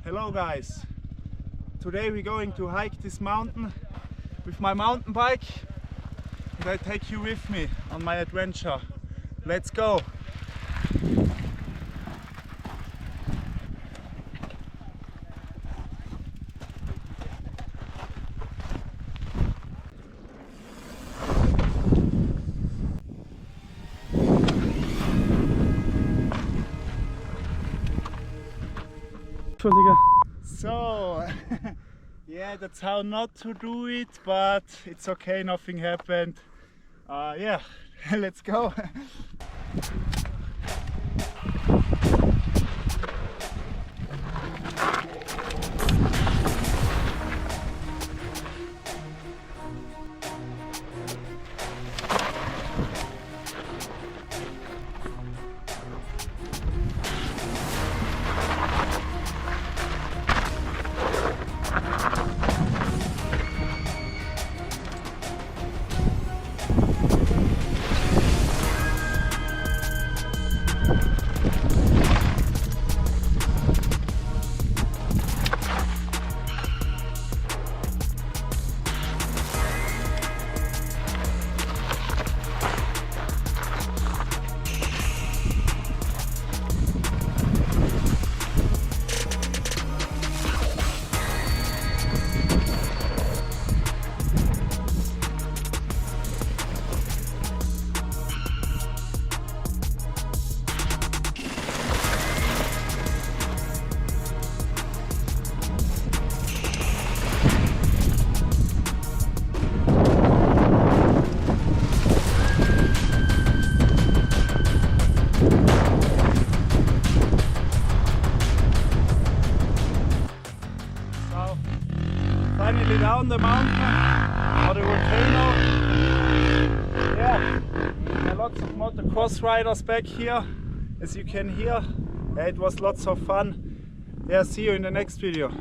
Hello guys! Today we're going to hike this mountain with my mountain bike and I take you with me on my adventure. Let's go! So, yeah, that's how not to do it, but it's okay, nothing happened. Yeah, let's go. Finally down the mountain, or the volcano. Yeah, there are lots of motocross riders back here, as you can hear. Yeah, it was lots of fun. Yeah, see you in the next video.